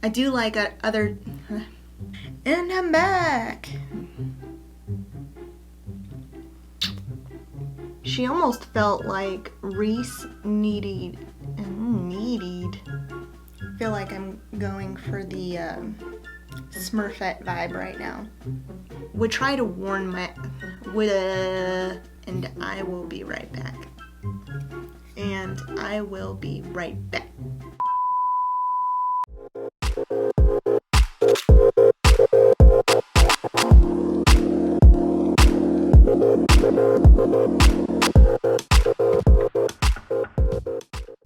I do like other... And I'm back! She almost felt like Reese needed... I feel like I'm going for the Smurfette vibe right now. Would try to warn my... and I will be right back. And I will be right back.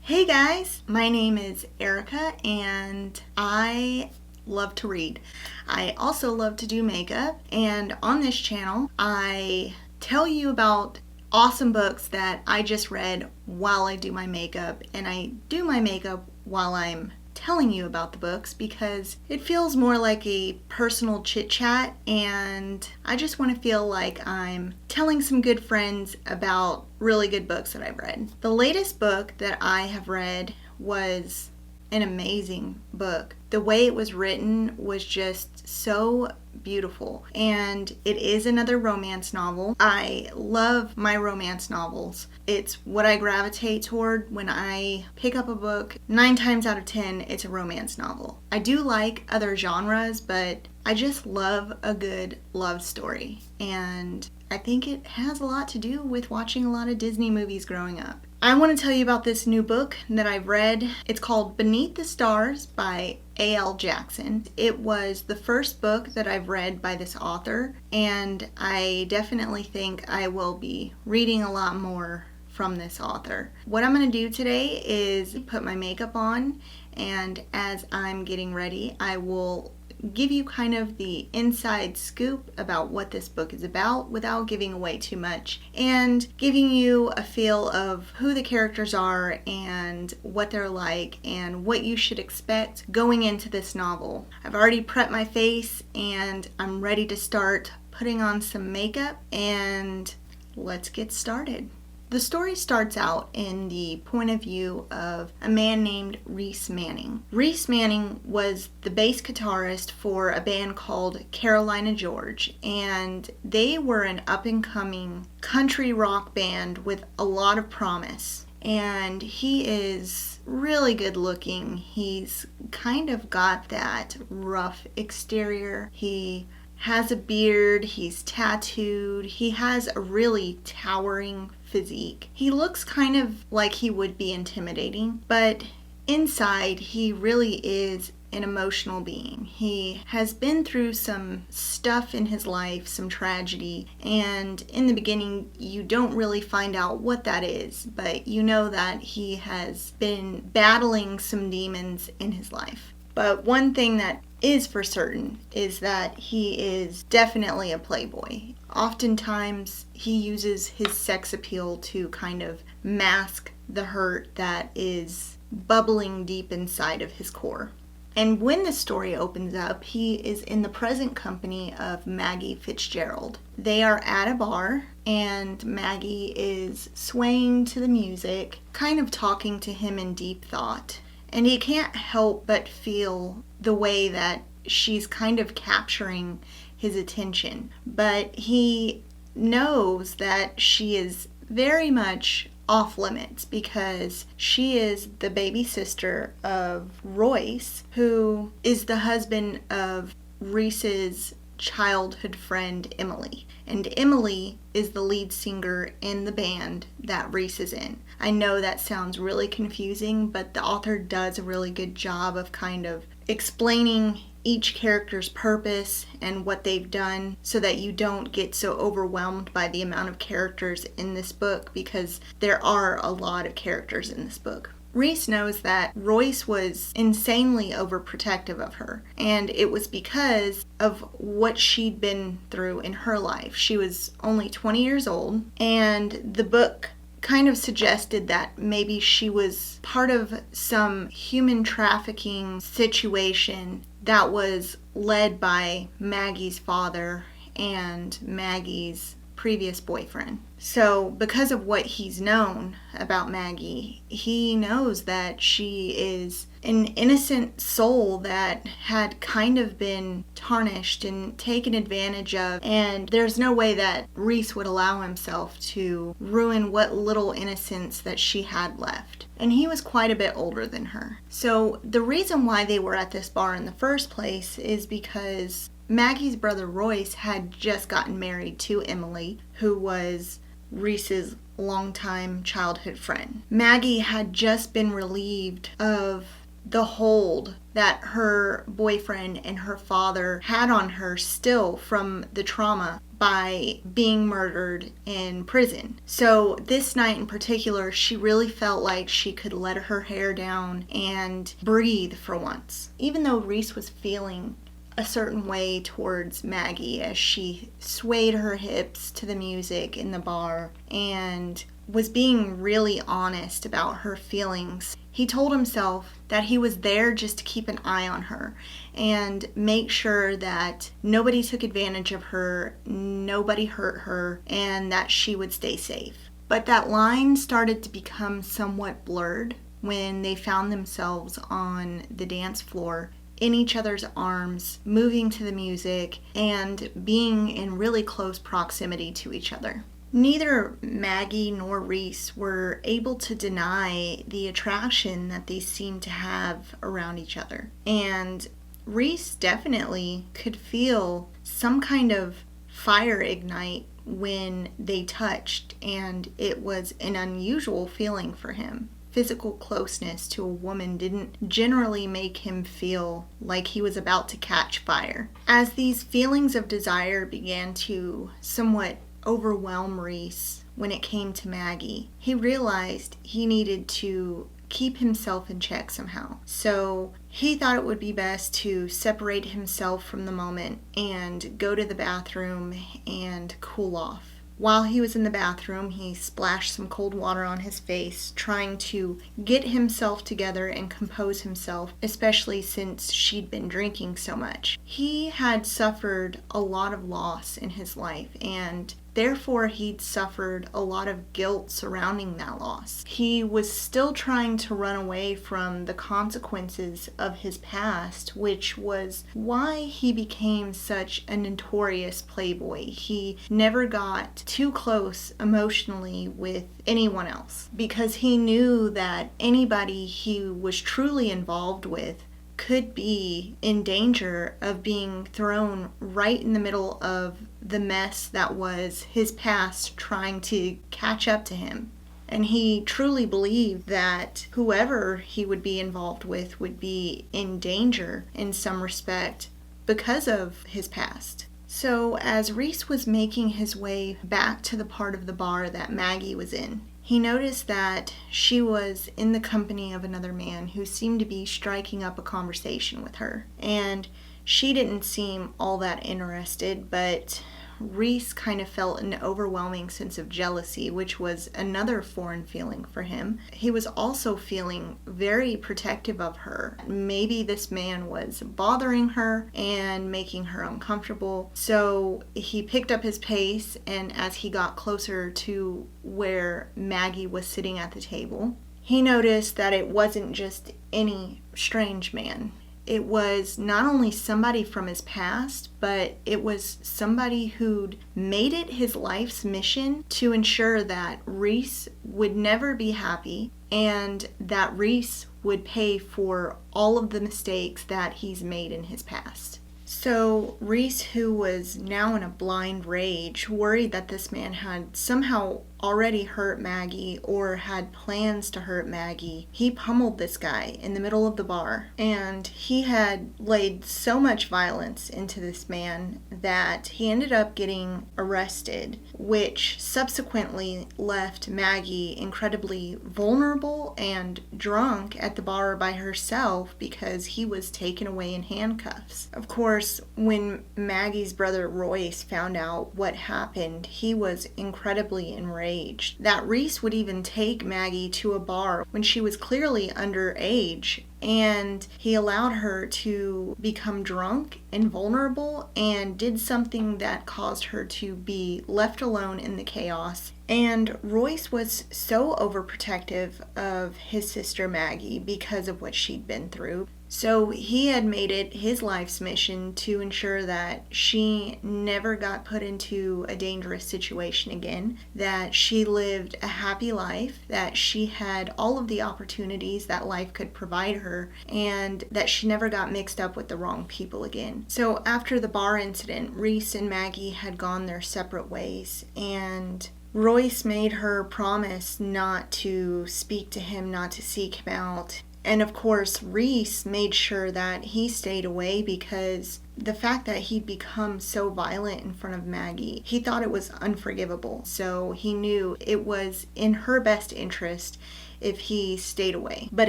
Hey guys, my name is Erica and I love to read. I also love to do makeup, and on this channel I tell you about awesome books that I just read while I do my makeup, and I do my makeup while I'm telling you about the books because it feels more like a personal chit chat, and I just want to feel like I'm telling some good friends about really good books that I've read. The latest book that I have read was an amazing book. The way it was written was just so beautiful, and it is another romance novel. I love my romance novels. It's what I gravitate toward when I pick up a book. 9 times out of 10, it's a romance novel. I do like other genres, but I just love a good love story, and I think it has a lot to do with watching a lot of Disney movies growing up. I want to tell you about this new book that I've read. It's called Beneath the Stars by A.L. Jackson. It was the first book that I've read by this author, and I definitely think I will be reading a lot more from this author. What I'm going to do today is put my makeup on, and as I'm getting ready, I will give you kind of the inside scoop about what this book is about without giving away too much, and giving you a feel of who the characters are and what they're like and what you should expect going into this novel. I've already prepped my face and I'm ready to start putting on some makeup, and let's get started. The story starts out in the point of view of a man named Reese Manning. Reese Manning was the bass guitarist for a band called Carolina George, and they were an up-and-coming country rock band with a lot of promise. And he is really good looking. He's kind of got that rough exterior. He has a beard, he's tattooed, he has a really towering physique. He looks kind of like he would be intimidating, but inside he really is an emotional being. He has been through some stuff in his life, some tragedy, and in the beginning you don't really find out what that is, but you know that he has been battling some demons in his life. But one thing that is for certain is that he is definitely a playboy. Oftentimes he uses his sex appeal to kind of mask the hurt that is bubbling deep inside of his core. And when the story opens up, he is in the present company of Maggie Fitzgerald. They are at a bar, and Maggie is swaying to the music, kind of talking to him in deep thought. And he can't help but feel the way that she's kind of capturing his attention. But he knows that she is very much off limits because she is the baby sister of Royce, who is the husband of Reese's childhood friend Emily. And Emily is the lead singer in the band that Reese is in. I know that sounds really confusing, but the author does a really good job of kind of explaining each character's purpose and what they've done so that you don't get so overwhelmed by the amount of characters in this book, because there are a lot of characters in this book. Reese knows that Royce was insanely overprotective of her, and it was because of what she'd been through in her life. She was only 20 years old, and the book kind of suggested that maybe she was part of some human trafficking situation that was led by Maggie's father and Maggie's previous boyfriend. So because of what he's known about Maggie, he knows that she is an innocent soul that had kind of been tarnished and taken advantage of, and there's no way that Reese would allow himself to ruin what little innocence that she had left. And he was quite a bit older than her. So the reason why they were at this bar in the first place is because Maggie's brother Royce had just gotten married to Emily, who was Reese's longtime childhood friend. Maggie had just been relieved of the hold that her boyfriend and her father had on her still from the trauma by being murdered in prison. So this night in particular, she really felt like she could let her hair down and breathe for once. Even though Reese was feeling a certain way towards Maggie as she swayed her hips to the music in the bar and was being really honest about her feelings, he told himself that he was there just to keep an eye on her and make sure that nobody took advantage of her, nobody hurt her, and that she would stay safe. But that line started to become somewhat blurred when they found themselves on the dance floor in each other's arms, moving to the music, and being in really close proximity to each other. Neither Maggie nor Reese were able to deny the attraction that they seemed to have around each other. And Reese definitely could feel some kind of fire ignite when they touched, and it was an unusual feeling for him. Physical closeness to a woman didn't generally make him feel like he was about to catch fire. As these feelings of desire began to somewhat overwhelm Reese when it came to Maggie, he realized he needed to keep himself in check somehow. So he thought it would be best to separate himself from the moment and go to the bathroom and cool off. While he was in the bathroom, he splashed some cold water on his face, trying to get himself together and compose himself, especially since she'd been drinking so much. He had suffered a lot of loss in his life, and therefore he'd suffered a lot of guilt surrounding that loss. He was still trying to run away from the consequences of his past, which was why he became such a notorious playboy. He never got too close emotionally with anyone else because he knew that anybody he was truly involved with could be in danger of being thrown right in the middle of the mess that was his past trying to catch up to him. And he truly believed that whoever he would be involved with would be in danger in some respect because of his past. So as Reese was making his way back to the part of the bar that Maggie was in, he noticed that she was in the company of another man who seemed to be striking up a conversation with her. And she didn't seem all that interested, but Reese kind of felt an overwhelming sense of jealousy, which was another foreign feeling for him. He was also feeling very protective of her. Maybe this man was bothering her and making her uncomfortable. So he picked up his pace, and as he got closer to where Maggie was sitting at the table, he noticed that it wasn't just any strange man. It was not only somebody from his past, but it was somebody who'd made it his life's mission to ensure that Reese would never be happy and that Reese would pay for all of the mistakes that he's made in his past. So Reese, who was now in a blind rage, worried that this man had somehow already hurt Maggie or had plans to hurt Maggie, he pummeled this guy in the middle of the bar. And he had laid so much violence into this man that he ended up getting arrested, which subsequently left Maggie incredibly vulnerable and drunk at the bar by herself because he was taken away in handcuffs. Of course, when Maggie's brother Royce found out what happened, he was incredibly enraged underage. That Reese would even take Maggie to a bar when she was clearly underage, and he allowed her to become drunk and vulnerable and did something that caused her to be left alone in the chaos. And Royce was so overprotective of his sister Maggie because of what she'd been through. So he had made it his life's mission to ensure that she never got put into a dangerous situation again, that she lived a happy life, that she had all of the opportunities that life could provide her, and that she never got mixed up with the wrong people again. So after the bar incident, Reese and Maggie had gone their separate ways, and Royce made her promise not to speak to him, not to seek him out. And of course, Reese made sure that he stayed away because the fact that he'd become so violent in front of Maggie, he thought it was unforgivable. So he knew it was in her best interest if he stayed away. But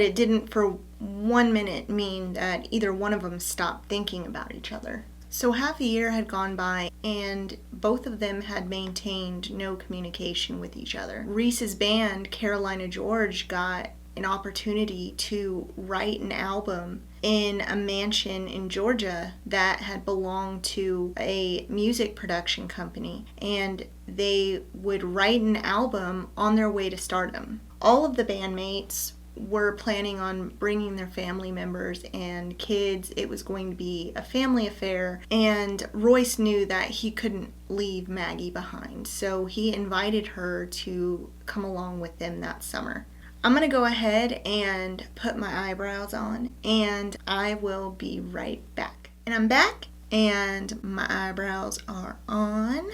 it didn't for 1 minute mean that either one of them stopped thinking about each other. So half a year had gone by, and both of them had maintained no communication with each other. Reese's band, Carolina George, got an opportunity to write an album in a mansion in Georgia that had belonged to a music production company, and they would write an album on their way to stardom. All of the bandmates were planning on bringing their family members and kids. It was going to be a family affair, and Royce knew that he couldn't leave Maggie behind, so he invited her to come along with them that summer. I'm going to go ahead and put my eyebrows on, and I will be right back. And I'm back, and my eyebrows are on.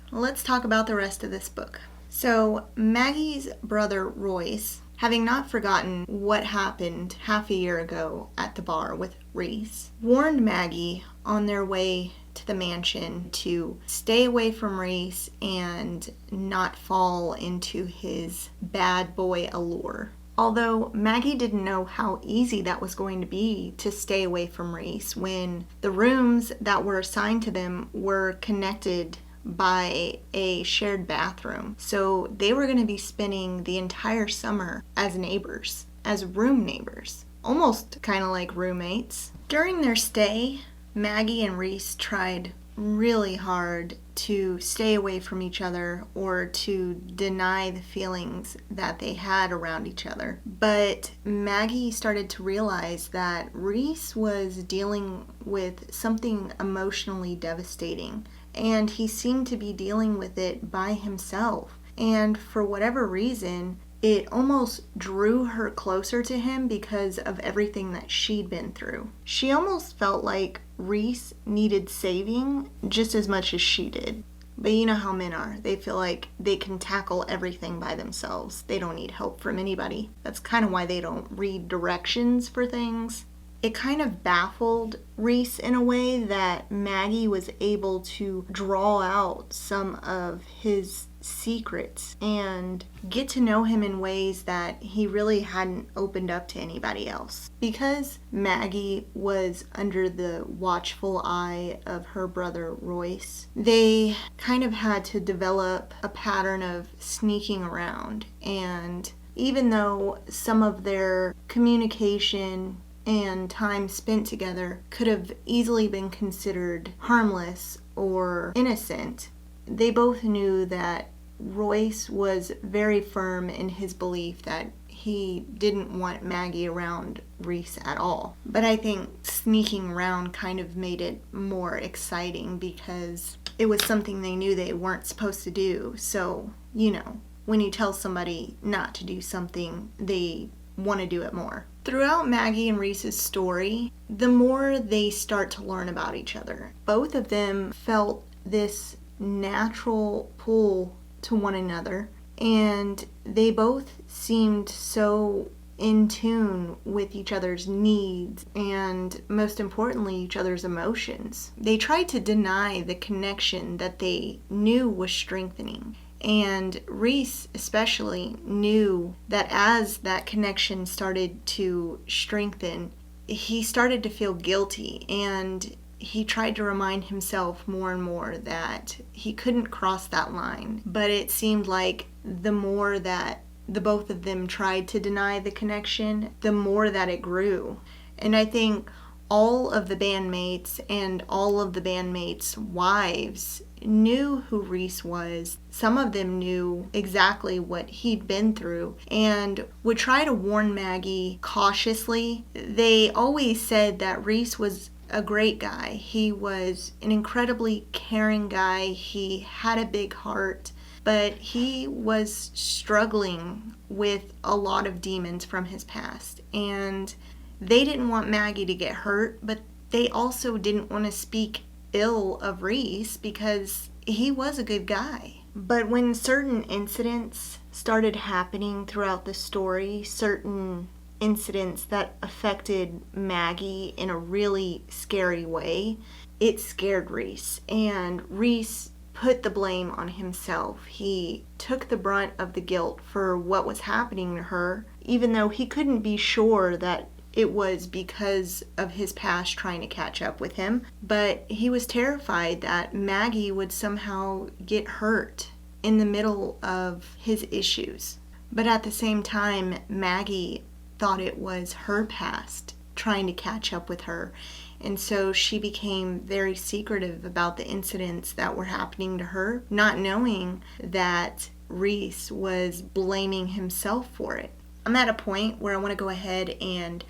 Let's talk about the rest of this book. So Maggie's brother Royce, having not forgotten what happened half a year ago at the bar with Reese, warned Maggie on their way to the mansion to stay away from Reese and not fall into his bad boy allure. Although Maggie didn't know how easy that was going to be to stay away from Reese when the rooms that were assigned to them were connected by a shared bathroom. So they were going to be spending the entire summer as neighbors, as room neighbors, almost kind of like roommates. During their stay, Maggie and Reese tried really hard to stay away from each other or to deny the feelings that they had around each other. But Maggie started to realize that Reese was dealing with something emotionally devastating, and he seemed to be dealing with it by himself. And for whatever reason, it almost drew her closer to him because of everything that she'd been through. She almost felt like Reese needed saving just as much as she did. But you know how men are. They feel like they can tackle everything by themselves. They don't need help from anybody. That's kind of why they don't read directions for things. It kind of baffled Reese in a way that Maggie was able to draw out some of his secrets and get to know him in ways that he really hadn't opened up to anybody else. Because Maggie was under the watchful eye of her brother Royce, they kind of had to develop a pattern of sneaking around. And even though some of their communication and time spent together could have easily been considered harmless or innocent, they both knew that Royce was very firm in his belief that he didn't want Maggie around Reese at all. But I think sneaking around kind of made it more exciting because it was something they knew they weren't supposed to do. So, you know, when you tell somebody not to do something, they want to do it more. Throughout Maggie and Reese's story, the more they start to learn about each other, both of them felt this natural pull to one another, and they both seemed so in tune with each other's needs and, most importantly, each other's emotions. They tried to deny the connection that they knew was strengthening. And Reese especially knew that as that connection started to strengthen, he started to feel guilty, and he tried to remind himself more and more that he couldn't cross that line. But it seemed like the more that the both of them tried to deny the connection, the more that it grew. And I think all of the bandmates and all of the bandmates' wives knew who Rhys was. Some of them knew exactly what he'd been through and would try to warn Maggie cautiously. They always said that Rhys was a great guy. He was an incredibly caring guy. He had a big heart, but he was struggling with a lot of demons from his past. And they didn't want Maggie to get hurt, but they also didn't want to speak ill of Rhys because he was a good guy. But when certain incidents started happening throughout the story, certain incidents that affected Maggie in a really scary way, it scared Rhys. And Rhys put the blame on himself. He took the brunt of the guilt for what was happening to her, even though he couldn't be sure that it was because of his past trying to catch up with him. But he was terrified that Maggie would somehow get hurt in the middle of his issues. But at the same time, Maggie thought it was her past trying to catch up with her. And so she became very secretive about the incidents that were happening to her, not knowing that Rhys was blaming himself for it. I'm at a point where I want to go ahead and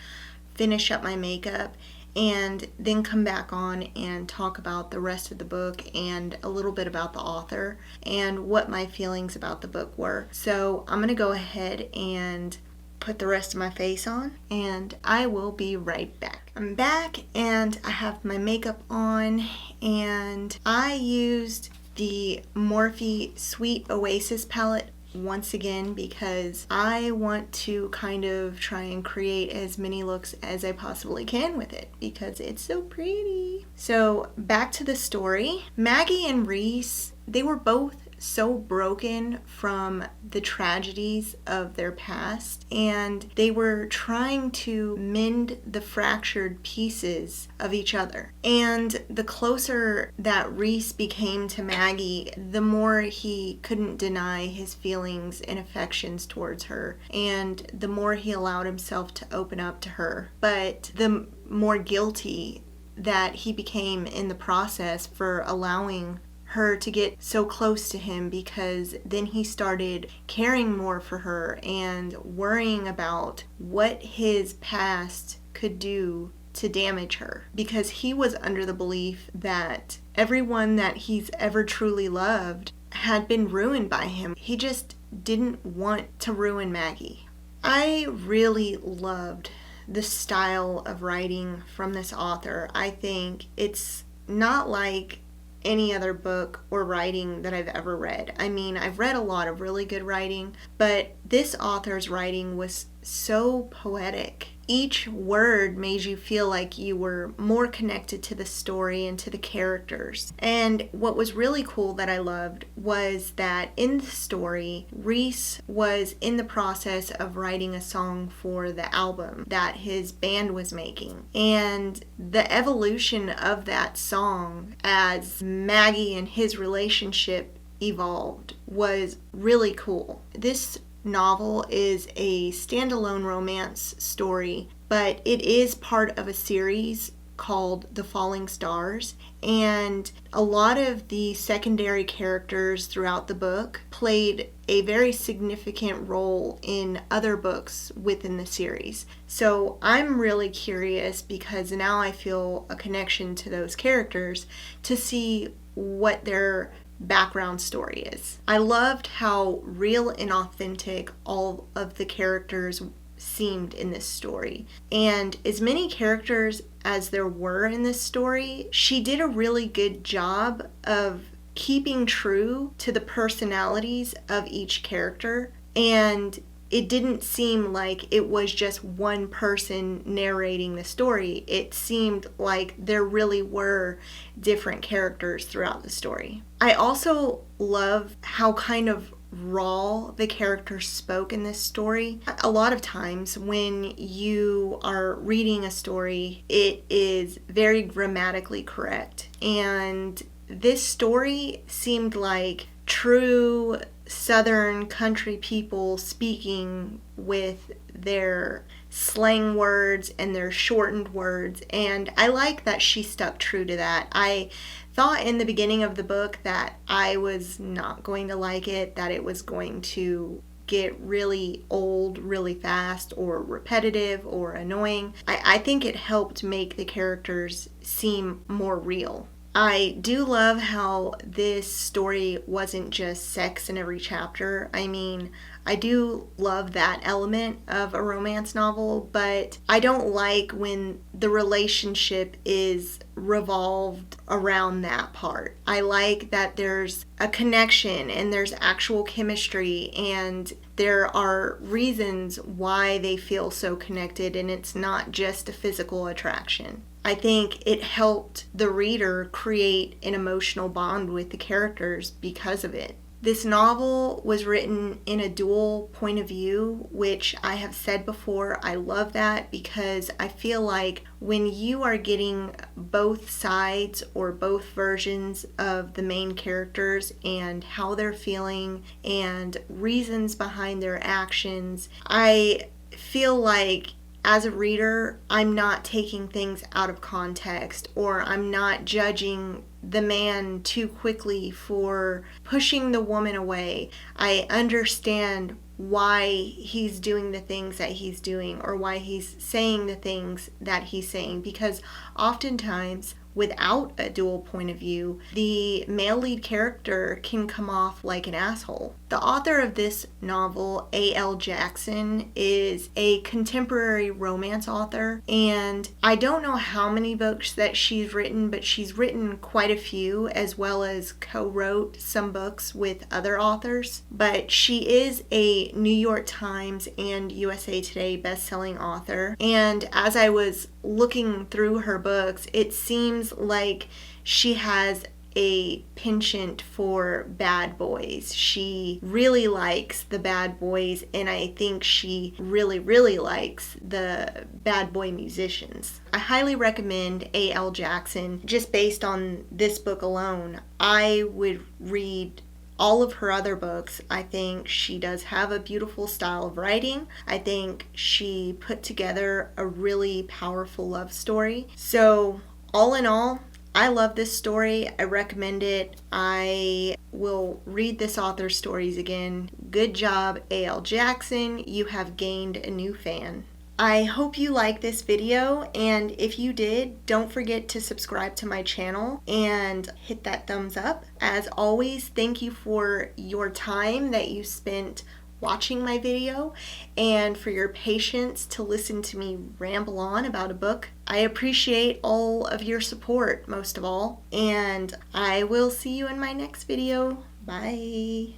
finish up my makeup and then come back on and talk about the rest of the book and a little bit about the author and what my feelings about the book were. So I'm going to go ahead and put the rest of my face on and I will be right back. I'm back and I have my makeup on and I used the Morphe Sweet Oasis palette once again because I want to kind of try and create as many looks as I possibly can with it because it's so pretty. So back to the story. Maggie and Rhys, they were both so broken from the tragedies of their past, and they were trying to mend the fractured pieces of each other. And the closer that Rhys became to Maggie, the more he couldn't deny his feelings and affections towards her, and the more he allowed himself to open up to her. But the more guilty that he became in the process for allowing her to get so close to him, because then he started caring more for her and worrying about what his past could do to damage her, because he was under the belief that everyone that he's ever truly loved had been ruined by him. He just didn't want to ruin Maggie. I really loved the style of writing from this author. I think it's not like any other book or writing that I've ever read. I mean, I've read a lot of really good writing, but this author's writing was so poetic. Each word made you feel like you were more connected to the story and to the characters. And what was really cool that I loved was that in the story, Rhys was in the process of writing a song for the album that his band was making. And the evolution of that song as Maggie and his relationship evolved was really cool. This novel is a standalone romance story, but it is part of a series called The Falling Stars, and a lot of the secondary characters throughout the book played a very significant role in other books within the series. So I'm really curious, because now I feel a connection to those characters, to see what their background story is. I loved how real and authentic all of the characters seemed in this story. And as many characters as there were in this story, she did a really good job of keeping true to the personalities of each character. And it didn't seem like it was just one person narrating the story. It seemed like there really were different characters throughout the story. I also love how kind of raw the characters spoke in this story. A lot of times when you are reading a story, it is very grammatically correct. And this story seemed like true Southern country people speaking with their slang words and their shortened words, and I like that she stuck true to that. I thought in the beginning of the book that I was not going to like it, that it was going to get really old really fast or repetitive or annoying. I think it helped make the characters seem more real. I do love how this story wasn't just sex in every chapter. I mean, I do love that element of a romance novel, but I don't like when the relationship is revolved around that part. I like that there's a connection and there's actual chemistry and there are reasons why they feel so connected, and it's not just a physical attraction. I think it helped the reader create an emotional bond with the characters because of it. This novel was written in a dual point of view, which I have said before. I love that because I feel like when you are getting both sides or both versions of the main characters and how they're feeling and reasons behind their actions, I feel like as a reader, I'm not taking things out of context, or I'm not judging the man too quickly for pushing the woman away. I understand why he's doing the things that he's doing, or why he's saying the things that he's saying, because oftentimes without a dual point of view, the male lead character can come off like an asshole. The author of this novel, A.L. Jackson, is a contemporary romance author, and I don't know how many books that she's written, but she's written quite a few, as well as co-wrote some books with other authors. But she is a New York Times and USA Today best-selling author, and as I was looking through her books, it seems like she has a penchant for bad boys. She really likes the bad boys, and I think she really likes the bad boy musicians. I highly recommend A.L. Jackson. Just based on this book alone, I would read all of her other books. I think she does have a beautiful style of writing. I think she put together a really powerful love story. So all in all, I love this story. I recommend it. I will read this author's stories again. Good job, A.L. Jackson. You have gained a new fan. I hope you like this video, and if you did, don't forget to subscribe to my channel and hit that thumbs up. As always, thank you for your time that you spent watching my video and for your patience to listen to me ramble on about a book. I appreciate all of your support, most of all, and I will see you in my next video. Bye.